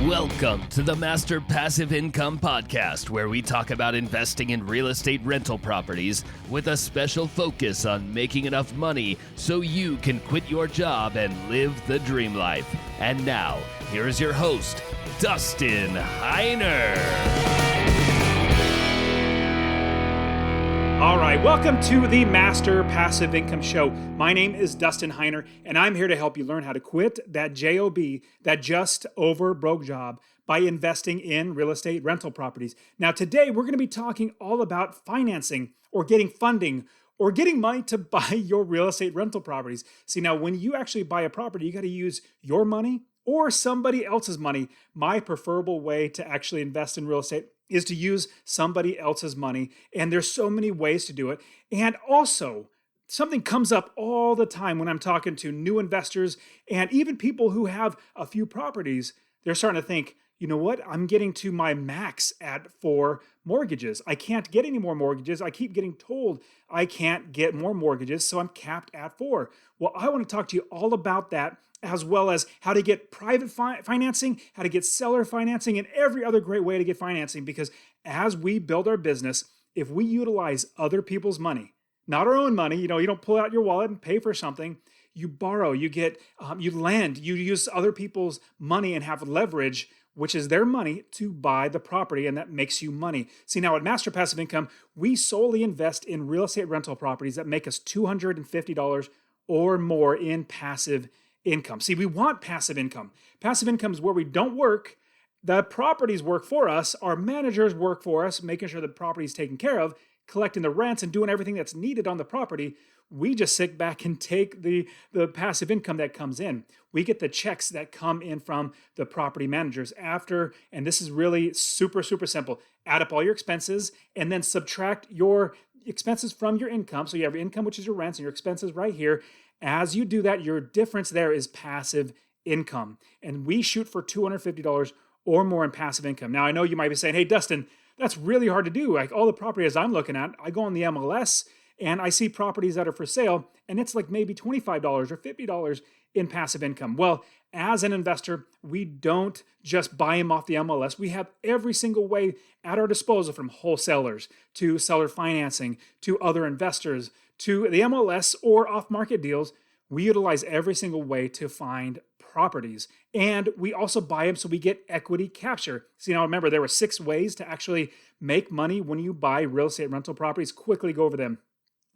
Welcome to the Master Passive Income Podcast, where we talk about investing in real estate rental properties with a special focus on making enough money so you can quit your job and live the dream life. And now, here is your host, Dustin Heiner. All right, welcome to the Master Passive Income Show. My name is Dustin Heiner, and I'm here to help you learn how to quit that JOB, that just over broke job, by investing in real estate rental properties. Now, today we're going to be talking all about financing or getting funding or getting money to buy your real estate rental properties. See, now when you actually buy a property, you got to use your money or somebody else's money. My preferable way to actually invest in real estate is to use somebody else's money. And there's so many ways to do it. And also, something comes up all the time when I'm talking to new investors and even people who have a few properties. They're starting to think, you know what? I'm getting to my max for mortgages. I can't get any more mortgages. I keep getting told I can't get more mortgages, so I'm capped at 4. Well, I want to talk to you all about that, as well as how to get private financing, how to get seller financing, and every other great way to get financing. Because as we build our business, if we utilize other people's money, not our own money, you don't pull out your wallet and pay for something. You borrow, you lend, you use other people's money and have leverage, which is their money, to buy the property, and that makes you money. See, now at Master Passive Income, we solely invest in real estate rental properties that make us $250 or more in passive income. See, we want passive income. Passive income is where we don't work. The properties work for us. Our managers work for us, making sure the property is taken care of, collecting the rents and doing everything that's needed on the property. We just sit back and take the passive income that comes in. We get the checks that come in from the property managers after, and this is really super, super simple. Add up all your expenses and then subtract your expenses from your income. So you have your income, which is your rents, and your expenses right here. As you do that, your difference there is passive income. And we shoot for $250 or more in passive income. Now, I know you might be saying, hey, Dustin, that's really hard to do. Like all the properties I'm looking at, I go on the MLS and I see properties that are for sale, and it's like maybe $25 or $50 in passive income. Well, as an investor, we don't just buy them off the MLS. We have every single way at our disposal, from wholesalers to seller financing to other investors to the MLS or off-market deals. We utilize every single way to find properties. And we also buy them so we get equity capture. See, now remember, there were 6 ways to actually make money when you buy real estate rental properties. Quickly go over them.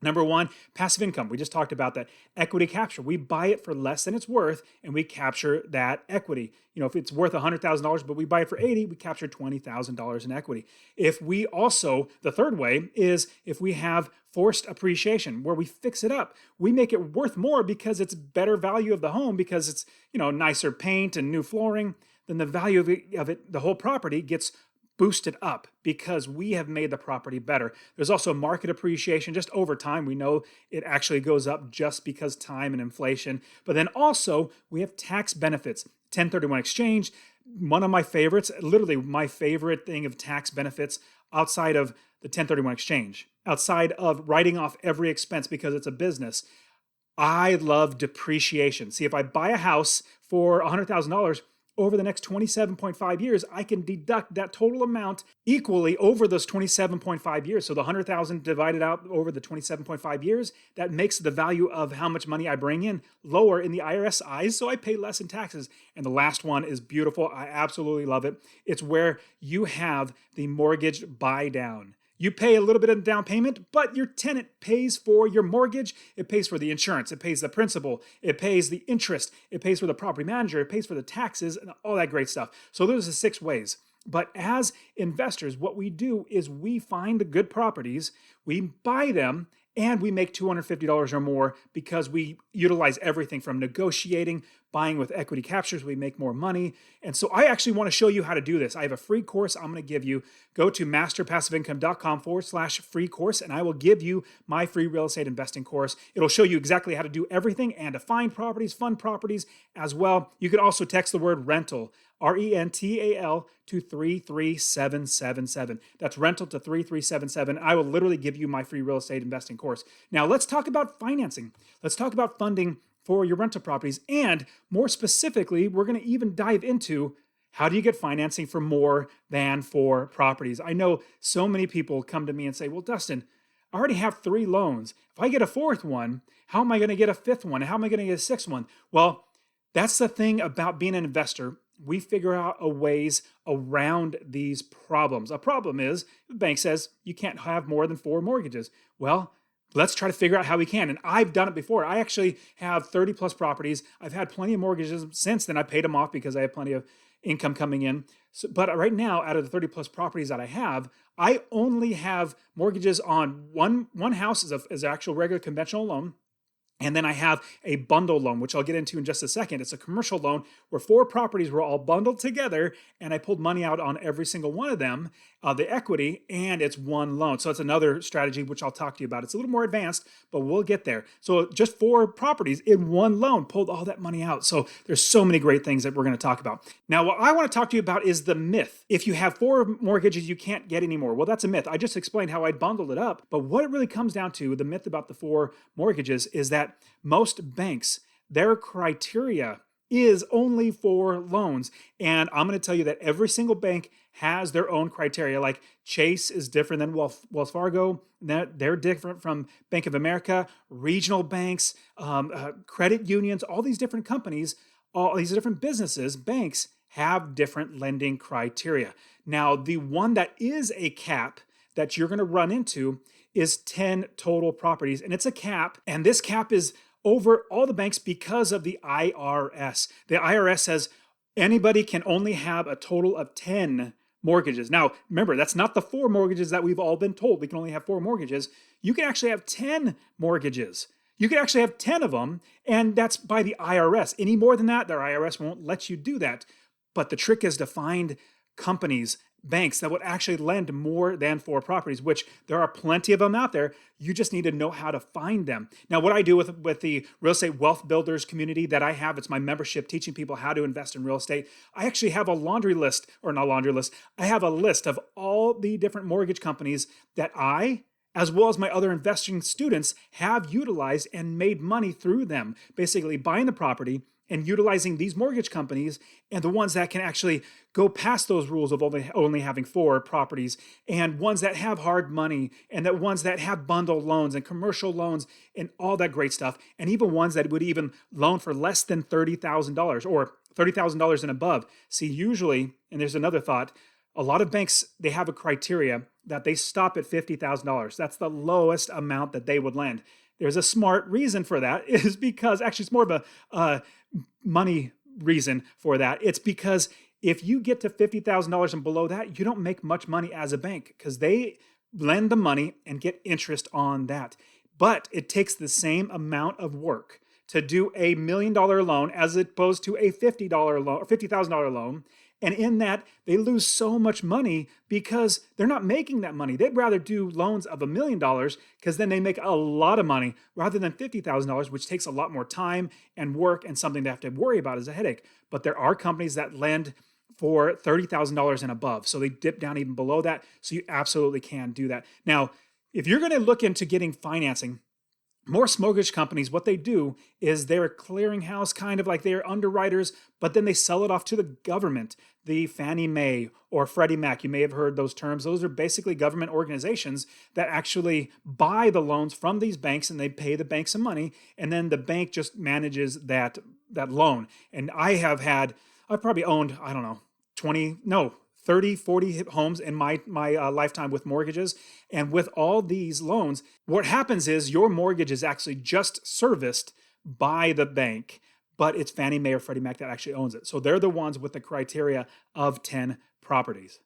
Number 1, passive income. We just talked about that. Equity capture. We buy it for less than it's worth, and we capture that equity. If it's worth $100,000, but we buy it for $80,000, we capture $20,000 in equity. The third way is if we have forced appreciation, where we fix it up. We make it worth more because it's better value of the home, because it's, nicer paint and new flooring. Then the value of it, the whole property, gets boosted up because we have made the property better. There's also market appreciation. Just over time, we know it actually goes up just because time and inflation. But then also we have tax benefits. 1031 exchange, one of my favorites, literally my favorite thing of tax benefits outside of the 1031 exchange, outside of writing off every expense because it's a business. I love depreciation. See, if I buy a house for $100,000, over the next 27.5 years, I can deduct that total amount equally over those 27.5 years. So the 100,000 divided out over the 27.5 years, that makes the value of how much money I bring in lower in the IRS eyes, so I pay less in taxes. And the last one is beautiful. I absolutely love it. It's where you have the mortgage buy down. You pay a little bit of the down payment, but your tenant pays for your mortgage. It pays for the insurance. It pays the principal. It pays the interest. It pays for the property manager. It pays for the taxes and all that great stuff. So those are 6 ways. But as investors, what we do is we find the good properties, we buy them, and we make $250 or more because we utilize everything from negotiating, buying with equity captures, we make more money. And so I actually want to show you how to do this. I have a free course I'm going to give you. Go to masterpassiveincome.com/free course, and I will give you my free real estate investing course. It'll show you exactly how to do everything and to find properties, fund properties as well. You can also text the word rental, RENTAL, to 33777. That's rental to 3377. I will literally give you my free real estate investing course. Now let's talk about financing. Let's talk about funding for your rental properties. And more specifically, we're going to even dive into How do you get financing for more than 4 properties? I know so many people come to me and say, well, Dustin, I already have 3 loans. If I get a fourth one, how am I going to get a fifth one? How am I going to get a sixth one? Well, that's the thing about being an investor. We figure out a ways around these problems. A problem is the bank says you can't have more than 4 mortgages. Well, let's try to figure out how we can. And I've done it before. I actually have 30 plus properties. I've had plenty of mortgages since then. I paid them off because I have plenty of income coming in. But right now, out of the 30 plus properties that I have, I only have mortgages on one house is an actual regular conventional loan. And then I have a bundle loan, which I'll get into in just a second. It's a commercial loan where 4 properties were all bundled together, and I pulled money out on every single one of them, the equity, and it's one loan. So it's another strategy, which I'll talk to you about. It's a little more advanced, but we'll get there. So just 4 properties in one loan pulled all that money out. So there's so many great things that we're going to talk about. Now, what I want to talk to you about is the myth. If you have 4 mortgages, you can't get any more. Well, that's a myth. I just explained how I bundled it up. But what it really comes down to, the myth about the 4 mortgages, is that most banks, their criteria is only for loans. And I'm going to tell you that every single bank has their own criteria. Like Chase is different than Wells Fargo. They're different from Bank of America, regional banks, credit unions, all these different companies, all these different businesses, banks have different lending criteria. Now, the one that is a cap that you're going to run into is 10 total properties. And it's a cap. And this cap is over all the banks because of the IRS. The IRS says anybody can only have a total of 10 mortgages. Now, remember, that's not the 4 mortgages that we've all been told. We can only have 4 mortgages. You can actually have 10 mortgages. You can actually have 10 of them, and that's by the IRS. Any more than that, their IRS won't let you do that. But the trick is to find companies, banks that would actually lend more than 4 properties, which there are plenty of them out there. You just need to know how to find them. Now, what I do with the real estate wealth builders community that I have, it's my membership teaching people how to invest in real estate. I actually have a laundry list, or not laundry list. I have a list of all the different mortgage companies that I, as well as my other investing students, have utilized and made money through them, basically buying the property and utilizing these mortgage companies, and the ones that can actually go past those rules of only having 4 properties, and ones that have hard money, and that ones that have bundled loans and commercial loans and all that great stuff, and even ones that would even loan for less than $30,000 or $30,000 and above. See, usually, and there's another thought, a lot of banks, they have a criteria that they stop at $50,000. That's the lowest amount that they would lend. There's a smart reason for that, is because actually it's more of a money reason for that. It's because if you get to $50,000 and below that, you don't make much money as a bank because they lend the money and get interest on that. But it takes the same amount of work to do a $1 million loan as opposed to a $50,000 loan or $50,000 loan. And in that, they lose so much money because they're not making that money. They'd rather do loans of $1 million because then they make a lot of money rather than $50,000, which takes a lot more time and work and something they have to worry about as a headache. But there are companies that lend for $30,000 and above. So they dip down even below that. So you absolutely can do that. Now, if you're going to look into getting financing, most mortgage companies, what they do is they're a clearinghouse, kind of like they're underwriters, but then they sell it off to the government, the Fannie Mae or Freddie Mac. You may have heard those terms. Those are basically government organizations that actually buy the loans from these banks, and they pay the bank some money, and then the bank just manages that loan. And I've probably owned, 30, 40 homes in my lifetime with mortgages. And with all these loans, what happens is your mortgage is actually just serviced by the bank, but it's Fannie Mae or Freddie Mac that actually owns it. So they're the ones with the criteria of 10 properties.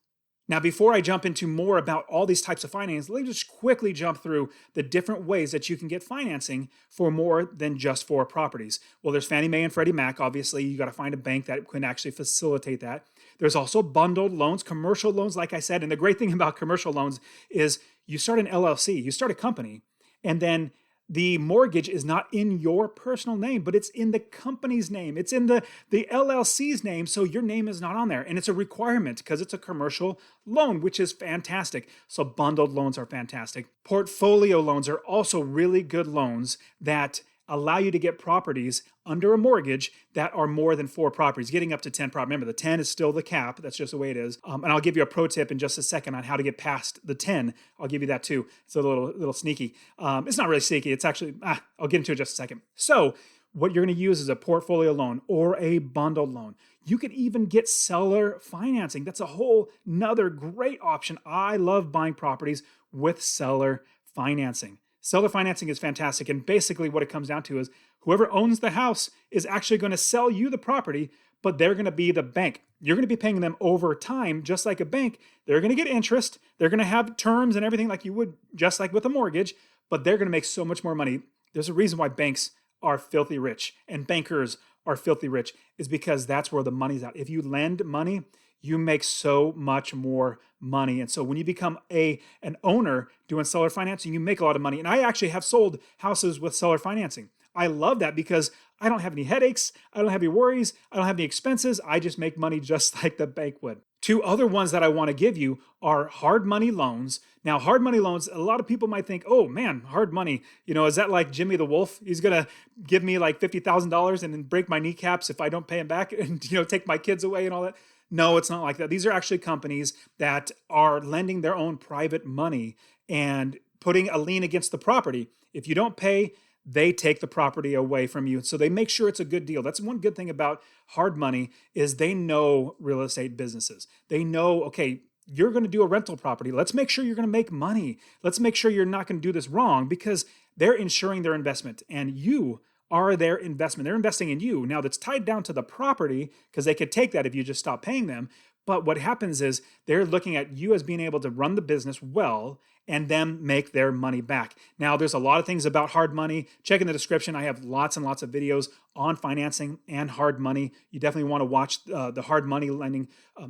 Now, before I jump into more about all these types of finance, let me just quickly jump through the different ways that you can get financing for more than just 4 properties. Well, there's Fannie Mae and Freddie Mac. Obviously, you got to find a bank that can actually facilitate that. There's also bundled loans, commercial loans, like I said. And the great thing about commercial loans is you start an LLC, you start a company, and then the mortgage is not in your personal name, but it's in the company's name. It's in the LLC's name, so your name is not on there. And it's a requirement because it's a commercial loan, which is fantastic. So bundled loans are fantastic. Portfolio loans are also really good loans that allow you to get properties under a mortgage that are more than 4 properties, getting up to 10 properties. Remember, the 10 is still the cap. That's just the way it is. And I'll give you a pro tip in just a second on how to get past the 10. I'll give you that too. It's a little sneaky. It's not really sneaky. It's actually, I'll get into it in just a second. So what you're going to use is a portfolio loan or a bundled loan. You could even get seller financing. That's a whole nother great option. I love buying properties with seller financing. Seller financing is fantastic. And basically what it comes down to is whoever owns the house is actually going to sell you the property, but they're going to be the bank. You're going to be paying them over time, just like a bank. They're going to get interest. They're going to have terms and everything like you would, just like with a mortgage, but they're going to make so much more money. There's a reason why banks are filthy rich and bankers are filthy rich, is because that's where the money's at. If you lend money, you make so much more money. And so when you become an owner doing seller financing, you make a lot of money. And I actually have sold houses with seller financing. I love that because I don't have any headaches. I don't have any worries. I don't have any expenses. I just make money just like the bank would. 2 other ones that I want to give you are hard money loans. Now, hard money loans, a lot of people might think, oh man, hard money. Is that like Jimmy the Wolf? He's going to give me like $50,000 and then break my kneecaps if I don't pay him back and, take my kids away and all that. No, it's not like that. These are actually companies that are lending their own private money and putting a lien against the property. If you don't pay, they take the property away from you. So they make sure it's a good deal. That's one good thing about hard money is they know real estate businesses. They know, okay, you're going to do a rental property. Let's make sure you're going to make money. Let's make sure you're not going to do this wrong, because they're insuring their investment and you are their investment. They're investing in you. Now that's tied down to the property because they could take that if you just stop paying them. But what happens is they're looking at you as being able to run the business well and then make their money back. Now, there's a lot of things about hard money. Check in the description. I have lots and lots of videos on financing and hard money. You definitely want to watch the hard money lending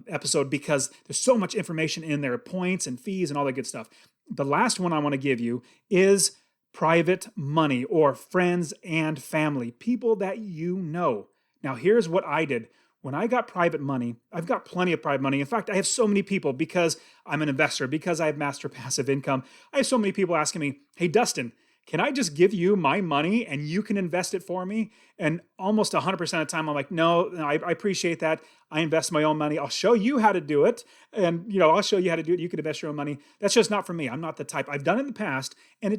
episode because there's so much information in there, points and fees and all that good stuff. The last one I want to give you is private money, or friends and family, people that you know. Now, here's what I did. When I got private money, I've got plenty of private money. In fact, I have so many people, because I'm an investor, because I have master passive income, I have so many people asking me, hey, Dustin, can I just give you my money and you can invest it for me? And almost 100% of the time, I'm like, no, I appreciate that. I invest my own money. I'll show you how to do it. And, I'll show you how to do it. You can invest your own money. That's just not for me. I'm not the type. I've done it in the past and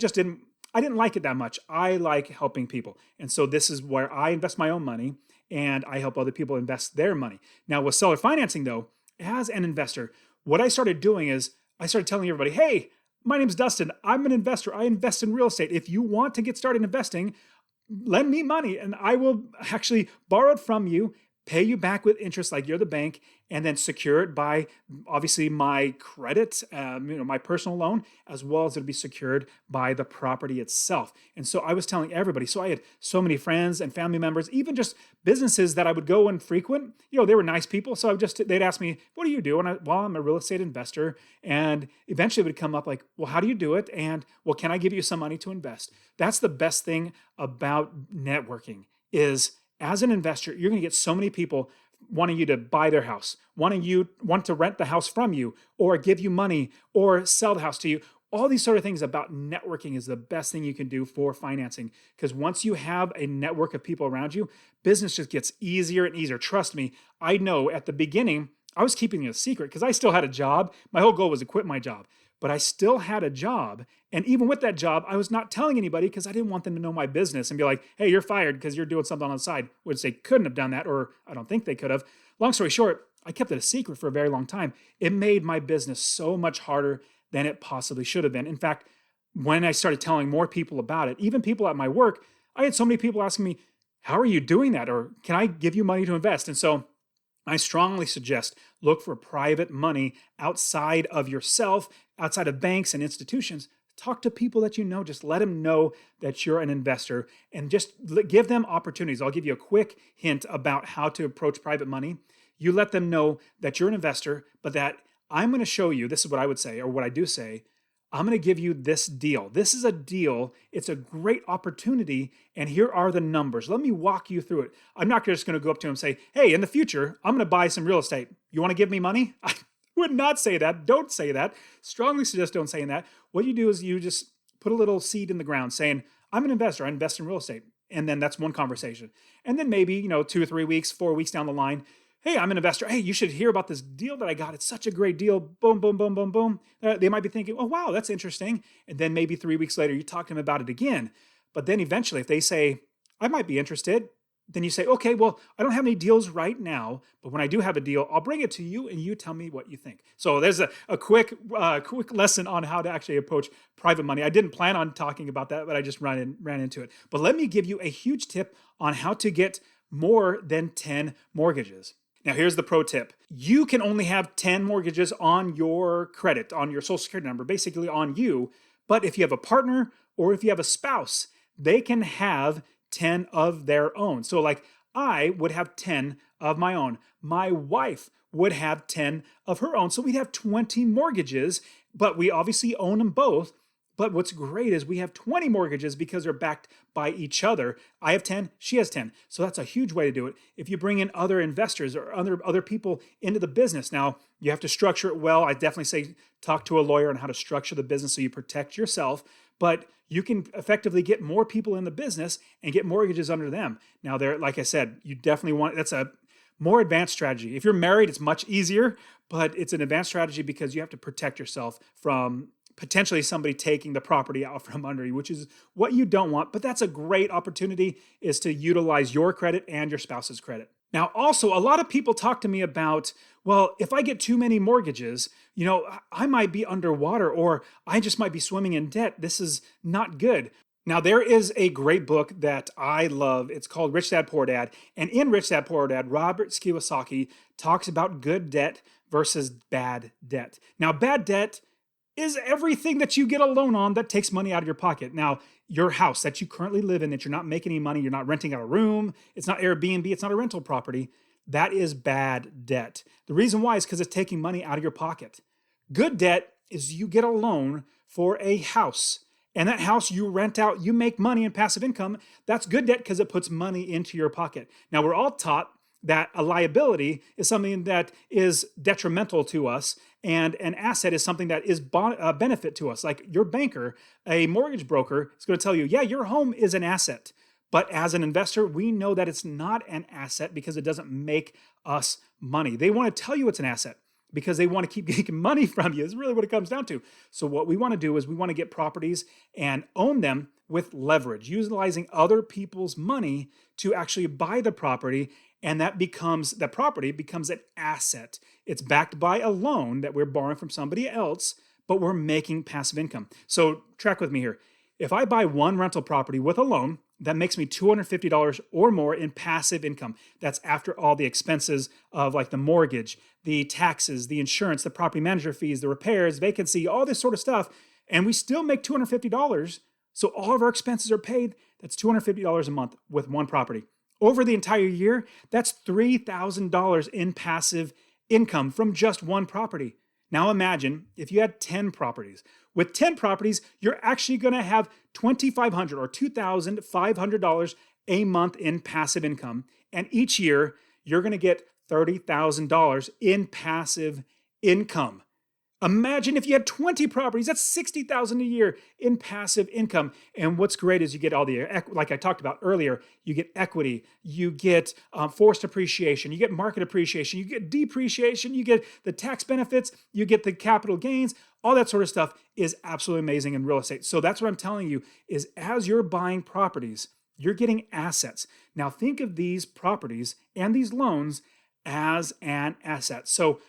I didn't like it that much. I like helping people. And so this is where I invest my own money and I help other people invest their money. Now with seller financing though, as an investor, what I started doing is I started telling everybody, hey, my name's Dustin. I'm an investor. I invest in real estate. If you want to get started investing, lend me money and I will actually borrow it from you, pay you back with interest like you're the bank, and then secure it by obviously my credit, my personal loan, as well as it'll be secured by the property itself. And so I was telling everybody, so I had so many friends and family members, even just businesses that I would go and frequent, they were nice people. So they'd ask me, what do you do? And I'm a real estate investor. And eventually it would come up like, well, how do you do it? And well, can I give you some money to invest? That's the best thing about networking is, as an investor, you're going to get so many people wanting you to buy their house, want to rent the house from you, or give you money, or sell the house to you. All these sort of things about networking is the best thing you can do for financing. Because once you have a network of people around you, business just gets easier and easier. Trust me, I know at the beginning, I was keeping it a secret because I still had a job. My whole goal was to quit my job. But I still had a job. And even with that job, I was not telling anybody because I didn't want them to know my business and be like, hey, you're fired because you're doing something on the side, which they couldn't have done that, or I don't think they could have. Long story short, I kept it a secret for a very long time. It made my business so much harder than it possibly should have been. In fact, when I started telling more people about it, even people at my work, I had so many people asking me, how are you doing that? Or can I give you money to invest? And so I strongly suggest look for private money outside of yourself, outside of banks and institutions. Talk to people that you know. Just let them know that you're an investor and just give them opportunities. I'll give you a quick hint about how to approach private money. You let them know that you're an investor, but that I'm going to show you, this is what I would say, or what I do say, I'm going to give you this deal. This is a deal. It's a great opportunity. And here are the numbers. Let me walk you through it. I'm not just going to go up to him and say, hey, in the future, I'm going to buy some real estate. You want to give me money? I would not say that. Don't say that. Strongly suggest don't say that. What you do is you just put a little seed in the ground saying, I'm an investor. I invest in real estate. And then that's one conversation. And then maybe, 2 or 3 weeks, 4 weeks down the line, hey, I'm an investor. Hey, you should hear about this deal that I got. It's such a great deal. Boom, boom, boom, boom, boom. They might be thinking, oh, wow, that's interesting. And then maybe 3 weeks later, you talk to them about it again. But then eventually, if they say, I might be interested, then you say, okay, well, I don't have any deals right now, but when I do have a deal, I'll bring it to you and you tell me what you think. So there's a quick lesson on how to actually approach private money. I didn't plan on talking about that, but I just ran into it. But let me give you a huge tip on how to get more than 10 mortgages. Now, here's the pro tip. You can only have 10 mortgages on your credit, on your social security number, basically on you. But if you have a partner or if you have a spouse, they can have 10 of their own. So like I would have 10 of my own. My wife would have 10 of her own. So we'd have 20 mortgages, but we obviously own them both. But what's great is we have 20 mortgages because they're backed by each other. I have 10, she has 10. So that's a huge way to do it. If you bring in other investors or other people into the business, now you have to structure it well. I definitely say talk to a lawyer on how to structure the business so you protect yourself. But you can effectively get more people in the business and get mortgages under them. Now, like I said, you definitely that's a more advanced strategy. If you're married, it's much easier, but it's an advanced strategy because you have to protect yourself from potentially somebody taking the property out from under you, which is what you don't want. But that's a great opportunity, is to utilize your credit and your spouse's credit. Now, also, a lot of people talk to me about, well, if I get too many mortgages, I might be underwater or I just might be swimming in debt. This is not good. Now, there is a great book that I love. It's called Rich Dad, Poor Dad. And in Rich Dad, Poor Dad, Robert Kiyosaki talks about good debt versus bad debt. Now, bad debt is everything that you get a loan on that takes money out of your pocket. Now, your house that you currently live in, that you're not making any money, you're not renting out a room, it's not Airbnb, it's not a rental property, that is bad debt. The reason why is because it's taking money out of your pocket. Good debt is you get a loan for a house, and that house you rent out, you make money in passive income. That's good debt because it puts money into your pocket. Now, we're all taught that a liability is something that is detrimental to us, and an asset is something that is a benefit to us. Like your banker, a mortgage broker, is going to tell you, yeah, your home is an asset. But as an investor, we know that it's not an asset because it doesn't make us money. They want to tell you it's an asset because they want to keep making money from you, is really what it comes down to. So what we want to do is we want to get properties and own them with leverage, utilizing other people's money to actually buy the property. And that property becomes an asset. It's backed by a loan that we're borrowing from somebody else, but we're making passive income. So track with me here. If I buy one rental property with a loan, that makes me $250 or more in passive income. That's after all the expenses of like the mortgage, the taxes, the insurance, the property manager fees, the repairs, vacancy, all this sort of stuff. And we still make $250. So all of our expenses are paid. That's $250 a month with one property. Over the entire year, that's $3,000 in passive income from just one property. Now imagine if you had 10 properties. With 10 properties, you're actually going to have $2,500 or $2,500 a month in passive income. And each year, you're going to get $30,000 in passive income. Imagine if you had 20 properties, that's $60,000 a year in passive income. And what's great is you get all the, like I talked about earlier, you get equity, you get forced appreciation, you get market appreciation, you get depreciation, you get the tax benefits, you get the capital gains. All that sort of stuff is absolutely amazing in real estate. So that's what I'm telling you is as you're buying properties, you're getting assets. Now think of these properties and these loans as an asset. So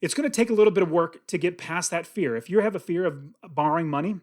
it's going to take a little bit of work to get past that fear. If you have a fear of borrowing money,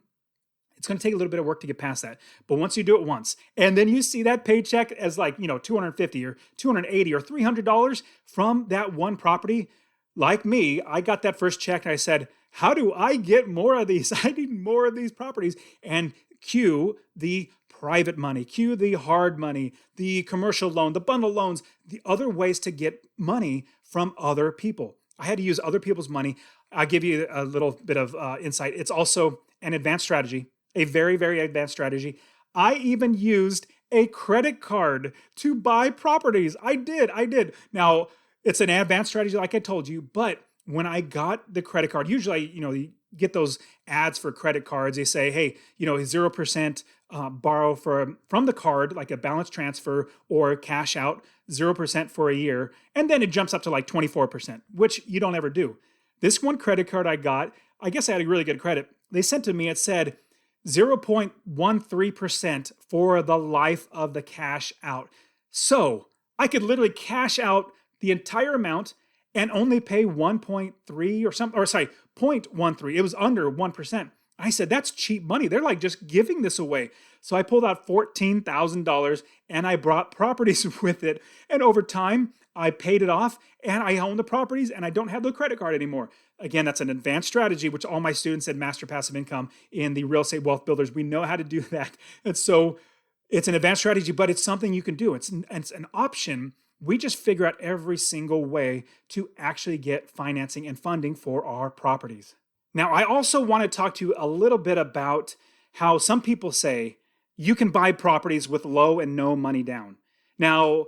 it's going to take a little bit of work to get past that. But once you do it once, and then you see that paycheck as like, $250 or $280 or $300 from that one property, like me, I got that first check and I said, how do I get more of these? I need more of these properties. And cue the private money, cue the hard money, the commercial loan, the bundle loans, the other ways to get money from other people. I had to use other people's money. I'll give you a little bit of insight. It's also an advanced strategy, a very, very advanced strategy. I even used a credit card to buy properties. I did. Now, it's an advanced strategy like I told you, but when I got the credit card, usually, you get those ads for credit cards. They say, hey, 0% borrow from the card, like a balance transfer or cash out 0% for a year. And then it jumps up to like 24%, which you don't ever do. This one credit card I got, I guess I had a really good credit. They sent to me, it said 0.13% for the life of the cash out. So I could literally cash out the entire amount and only pay 1.3 or something, or sorry, 0.13. It was under 1%. I said, that's cheap money. They're like just giving this away. So I pulled out $14,000 and I bought properties with it. And over time, I paid it off and I own the properties and I don't have the credit card anymore. Again, that's an advanced strategy, which all my students at Master Passive Income in the Real Estate Wealth Builders, we know how to do that. And so it's an advanced strategy, but it's something you can do. It's an option. We just figure out every single way to actually get financing and funding for our properties. Now, I also want to talk to you a little bit about how some people say you can buy properties with low and no money down. Now,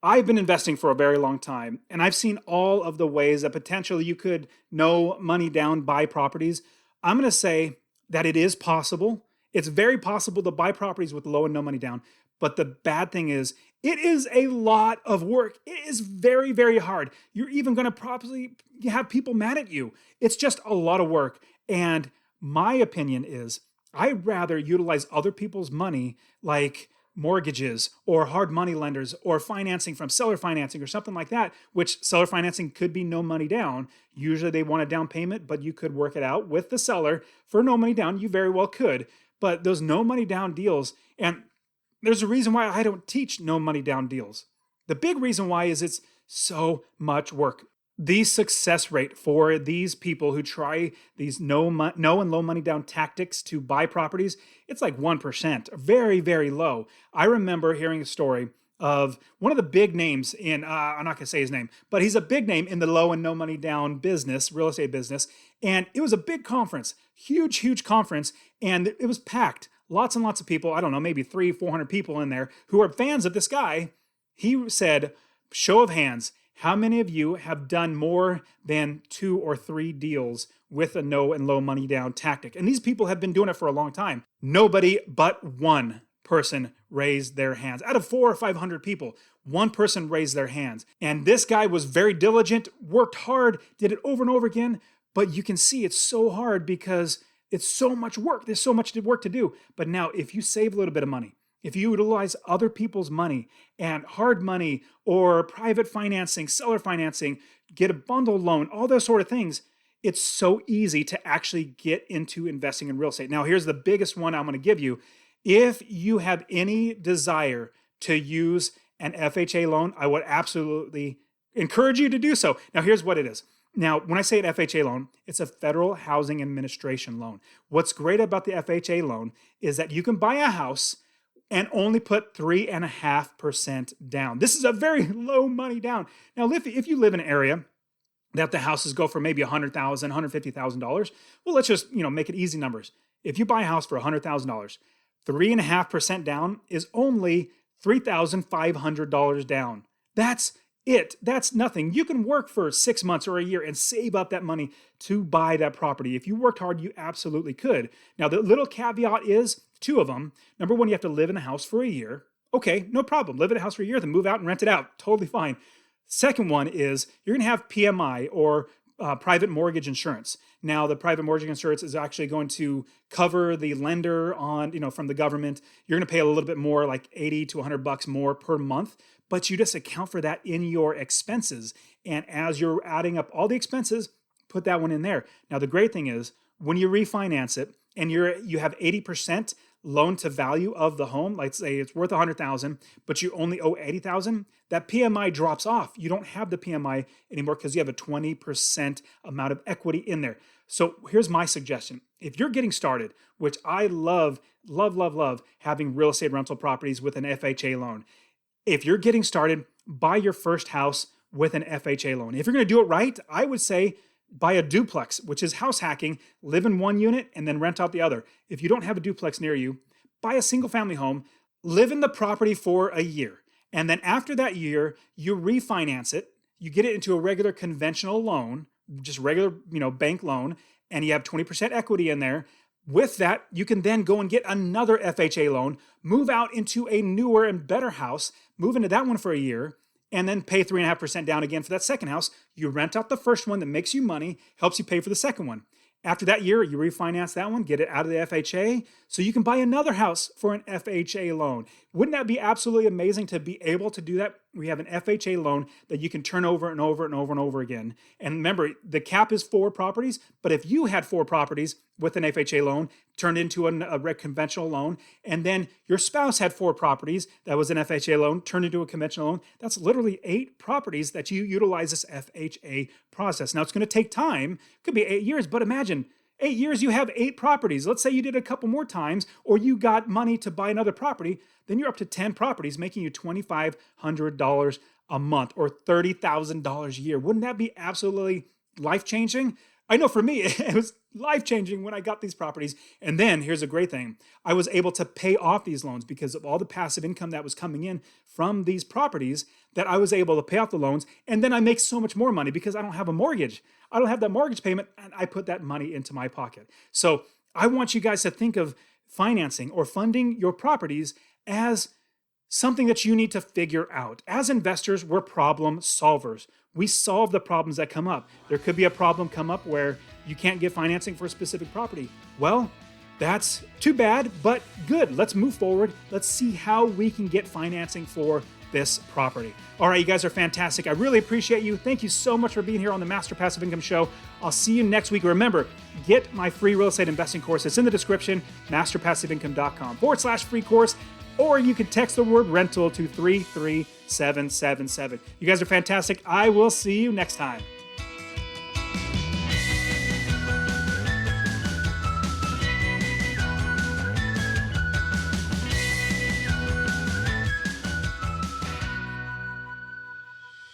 I've been investing for a very long time, and I've seen all of the ways that potentially you could no money down buy properties. I'm going to say that it is possible. It's very possible to buy properties with low and no money down. But the bad thing is, it is a lot of work. It is very, very hard. You're even going to probably have people mad at you. It's just a lot of work. And my opinion is, I'd rather utilize other people's money, like mortgages or hard money lenders or financing from seller financing or something like that, which seller financing could be no money down. Usually they want a down payment, but you could work it out with the seller for no money down. You very well could. But those no money down deals, and there's a reason why I don't teach no money down deals. The big reason why is it's so much work. The success rate for these people who try these no and low money down tactics to buy properties, it's like 1%, very, very low. I remember hearing a story of one of the big names in, I'm not going to say his name, but he's a big name in the low and no money down business, real estate business. And it was a big conference, huge, huge conference. And it was packed. Lots and lots of people, I don't know, maybe 300-400 people in there who are fans of this guy. He said, show of hands, how many of you have done more than 2 or 3 deals with a no and low money down tactic? And these people have been doing it for a long time. Nobody but one person raised their hands. Out of 400 or 500 people, one person raised their hands. And this guy was very diligent, worked hard, did it over and over again. But you can see it's so hard because it's so much work. There's so much work to do. But now if you save a little bit of money, if you utilize other people's money and hard money or private financing, seller financing, get a bundle loan, all those sort of things, it's so easy to actually get into investing in real estate. Now, here's the biggest one I'm going to give you. If you have any desire to use an FHA loan, I would absolutely encourage you to do so. Now, here's what it is. Now, when I say an FHA loan, it's a Federal Housing Administration loan. What's great about the FHA loan is that you can buy a house and only put 3.5% down. This is a very low money down. Now, if you live in an area that the houses go for maybe $100,000, $150,000, well, let's just make it easy numbers. If you buy a house for $100,000, 3.5% down is only $3,500 down. That's it. That's nothing. You can work for 6 months or a year and save up that money to buy that property. If you worked hard, you absolutely could. Now, the little caveat is 2 of them. Number 1, you have to live in a house for a year. Okay, no problem. Live in a house for a year, then move out and rent it out. Totally fine. Second one is you're going to have PMI or private mortgage insurance. Now, the private mortgage insurance is actually going to cover the lender on, from the government. You're going to pay a little bit more, like $80 to $100 more per month, but you just account for that in your expenses. And as you're adding up all the expenses, put that one in there. Now, the great thing is when you refinance it and you have 80% loan to value of the home, let's say it's worth $100,000, but you only owe $80,000, that PMI drops off. You don't have the PMI anymore because you have a 20% amount of equity in there. So here's my suggestion. If you're getting started, which I love having real estate rental properties with an FHA loan. If you're getting started, buy your first house with an FHA loan. If you're going to do it right, I would say buy a duplex, which is house hacking, live in one unit and then rent out the other. If you don't have a duplex near you, buy a single family home, live in the property for a year. And then after that year, you refinance it, you get it into a regular conventional loan, just regular, bank loan, and you have 20% equity in there. With that, you can then go and get another FHA loan, move out into a newer and better house, move into that one for a year, and then pay 3.5% down again for that second house. You rent out the first one that makes you money, helps you pay for the second one. After that year, you refinance that one, get it out of the FHA, so you can buy another house for an FHA loan. Wouldn't that be absolutely amazing to be able to do that? We have an FHA loan that you can turn over and over and over and over again. And remember, the cap is 4 properties, but if you had 4 properties with an FHA loan, turned into a conventional loan, and then your spouse had 4 properties that was an FHA loan, turned into a conventional loan, that's literally 8 properties that you utilize this FHA process. Now, it's going to take time. It could be 8 years, but imagine 8 years, you have 8 properties. Let's say you did a couple more times, or you got money to buy another property, then you're up to 10 properties, making you $2,500 a month or $30,000 a year. Wouldn't that be absolutely life-changing? I know for me, it was life-changing when I got these properties. And then here's a great thing. I was able to pay off these loans because of all the passive income that was coming in from these properties, that I was able to pay off the loans. And then I make so much more money because I don't have a mortgage. I don't have that mortgage payment, and I put that money into my pocket. So I want you guys to think of financing or funding your properties as something that you need to figure out. As investors, we're problem solvers. We solve the problems that come up. There could be a problem come up where you can't get financing for a specific property. Well, that's too bad, but good. Let's move forward. Let's see how we can get financing for this property. All right, you guys are fantastic. I really appreciate you. Thank you so much for being here on the Master Passive Income Show. I'll see you next week. Remember, get my free real estate investing course. It's in the description, masterpassiveincome.com/free course. Or you can text the word rental to 33777. You guys are fantastic. I will see you next time.